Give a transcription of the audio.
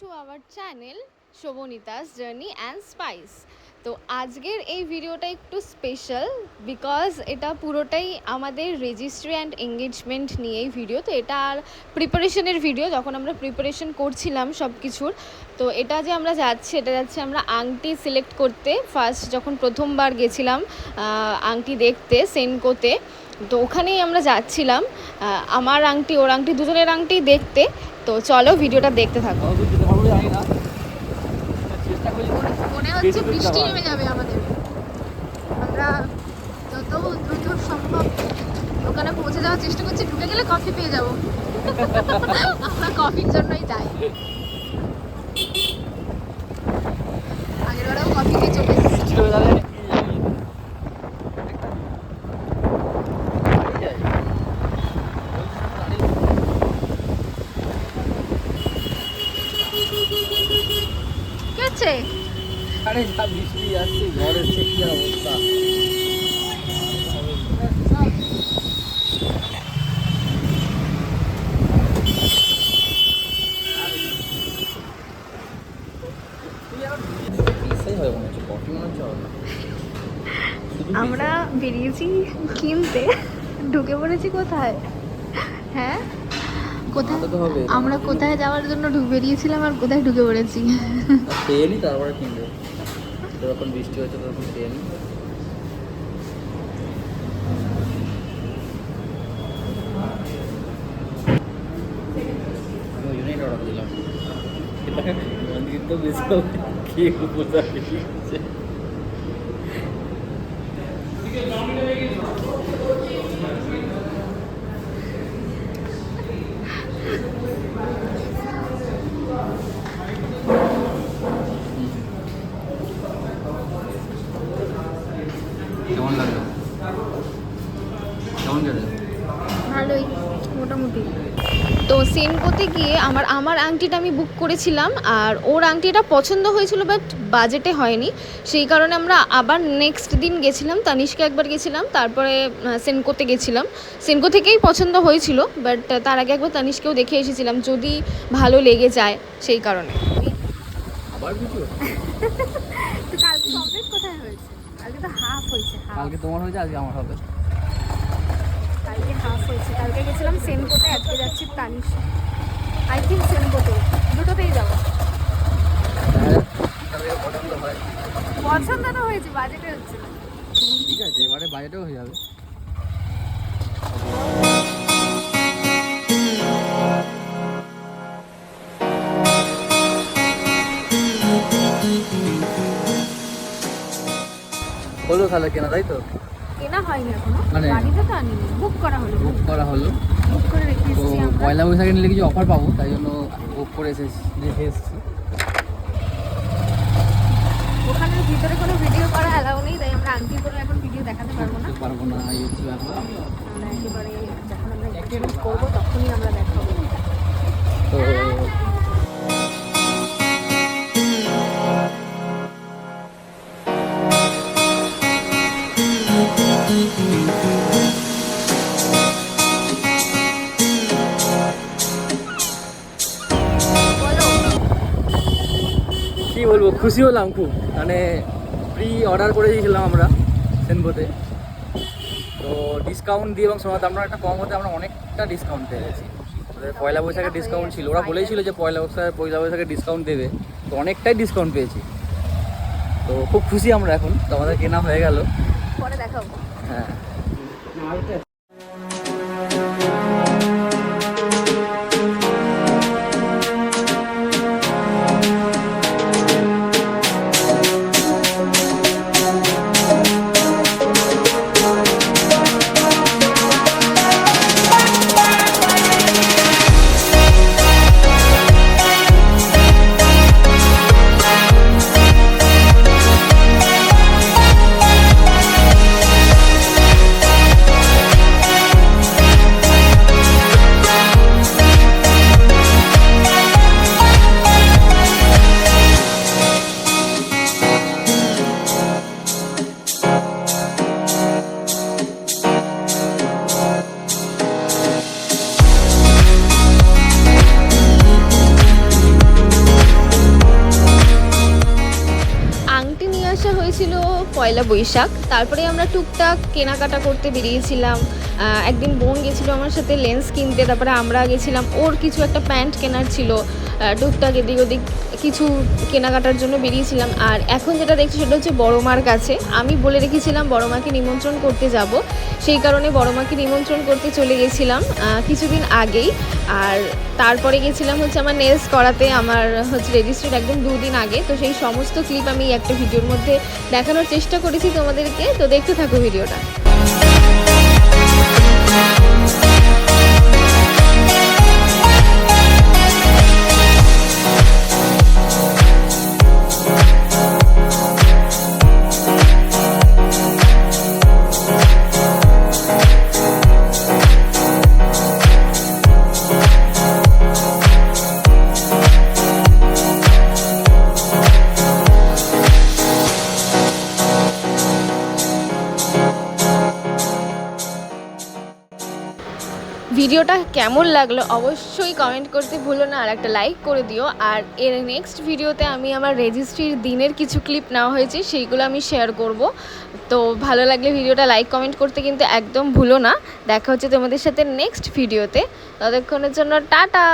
Two our channel Shobhanita's journey and spice. তো আজকের এই ভিডিওটা একটু স্পেশাল বিকজ এটা পুরোটাই আমাদের রেজিস্ট্রি অ্যান্ড এঙ্গেজমেন্ট নিয়েই ভিডিও। তো এটা আর প্রিপারেশনের ভিডিও, যখন আমরা প্রিপারেশন করছিলাম সব কিছুর। তো এটা যে আমরা যাচ্ছি, এটা যাচ্ছে আমরা আংটি সিলেক্ট করতে। ফার্স্ট যখন প্রথমবার গেছিলাম আংটি দেখতে সেনকোতে, তো ওখানেই আমরা যাচ্ছিলাম আমার আংটি ওর আংটি দুজনের আংটি দেখতে। তো চলো ভিডিওটা দেখতে থাকো। মনে হচ্ছে বৃষ্টি নেমে যাবে আমাদের। আমরা যত দ্রুত সম্ভব ওখানে পৌঁছে যাওয়ার চেষ্টা করছি। ঢুকে গেলে কফি পেয়ে যাবো। আমরা কফির জন্যই যাই। আগের বারেও কফি খেয়ে চলে এসেছি। আরে যা বৃষ্টি আসছে, ঝড় এসছে, কি অবস্থা। আমরা বেরিয়েছি কিনতে, ঢুকে পড়েছি কোথায়? হ্যাঁ কোথায়? আমরা কোথায় যাওয়ার জন্য বেরিয়েছিলাম আর কোথায় ঢুকে পড়েছি? খেয়ে নি তারপরে কিনবে। যখন বৃষ্টি হচ্ছে তখন খেয়ে নি। আমি ওই জন্যই অর্ডার দিলাম। কিন্তু বেশি খেয়ে বোঝা বেরিয়েছে। কেমন লাগলো? কেমন গেলে? ভালোই মোটামুটি। তো সেনকোতে গিয়ে আমার আংটিটা আমি বুক করেছিলাম আর ওর আংটিটা পছন্দ হয়েছিল, বাট বাজেটে হয়নি। সেই কারণে আমরা আবার নেক্সট দিন গেছিলাম, তানিশকে একবার গেছিলাম, তারপরে সেনকোতে গেছিলাম। সেনকো থেকেই পছন্দ হয়েছিল, বাট তার আগে একবার তানিশকেও দেখে এসেছিলাম যদি ভালো লেগে যায়, সেই কারণে। আবার কিছু? তো কালকে কমপ্লিট কোথায় হয়েছে? কালকে তো হাফ হয়েছে। কালকে তোমার হয়েছে, আজকে আমার হবে। কালকে হাফ হয়েছে। কালকে গেছিলাম সেনকোতে, আজকে যাচ্ছি তানিশ। আই থিঙ্ক সেনকোতে, দুটোতেই যাবো। পছন্দ তো হয়েছে, বাজেটে হচ্ছে না। ঠিক আছে, এবারে বাজেটও হয়ে যাবে। হলো তাহলে কেনা, তাই তো? কেনা হয়নি এখনো, মানে গাড়িতে তো আনিনি, বুক করা হলো। বুক করা হলো, বুক করে রেখে তো এসেছি আমরা। পয়লা বৈশাখে নিলে কিছু অফার পাবো, তাই জন্য বুক করে রেখে এসেছি। ওখানের ভিতরে কোনো ভিডিও করা অ্যালাউ নেই, তাই আমরা আংটির কোনো এখন ভিডিও দেখাতে পারবো না। পারবো না, এই হচ্ছে ব্যাপার। আমরা একেবারে যখন আমরা এক্সপিরিয়েন্স করবো তখনই আমরা দেখাবো। তো কি বলবো, খুশি হলাম খুব। মানে প্রি অর্ডার করে দিয়েছিলাম আমরা সেনকোতে, তো ডিসকাউন্ট দিয়ে এবং সময় আমরা একটা কম হতে আমরা অনেকটা ডিসকাউন্ট পেয়ে গেছি। পয়লা বৈশাখের ডিসকাউন্ট ছিল, ওরা বলেইছিল যে পয়লা বৈশাখের ডিসকাউন্ট দেবে, তো অনেকটাই ডিসকাউন্ট পেয়েছি। তো খুব খুশি আমরা এখন, তো আমাদের কেনা হয়ে গেল। পরে দেখাবো। হ্যাঁ। পয়লা বৈশাখ। তারপরে আমরা টুকটাক কেনাকাটা করতে বেরিয়েছিলাম। একদিন বোন গেছিলো আমার সাথে লেন্স কিনতে, তারপরে আমরা গেছিলাম ওর কিছু একটা প্যান্ট কেনার ছিল, টুকটাক এদিক ওদিক কিছু কেনাকাটার জন্য বেরিয়েছিলাম। আর এখন যেটা দেখছি সেটা হচ্ছে বড় মার কাছে। আমি বলে রেখেছিলাম বড় মাকে নিমন্ত্রণ করতে যাব, সেই কারণে বড় মাকে নিমন্ত্রণ করতে চলে গেছিলাম কিছুদিন আগেই। আর তারপরে গেছিলাম হচ্ছে আমার নেলস করাতে, আমার হচ্ছে রেজিস্ট্রির একদম 2 দিন আগে। তো সেই সমস্ত ক্লিপ আমি একটা ভিডিওর মধ্যে দেখানোর চেষ্টা করেছি তোমাদেরকে, তো দেখতে থাকো ভিডিওটা। ভিডিওটা কেমন লাগলো অবশ্যই কমেন্ট করতে ভুলো না, আর একটা লাইক করে দিও। আর এর নেক্সট ভিডিওতে আমি আমার রেজিস্ট্রির দিনের কিছু ক্লিপ নেওয়া হয়েছে, সেইগুলো আমি শেয়ার করব। তো ভালো লাগলে ভিডিওটা লাইক কমেন্ট করতে কিন্তু একদম ভুলো না। দেখা হচ্ছে তোমাদের সাথে নেক্সট ভিডিওতে, ততক্ষণের জন্য টাটা।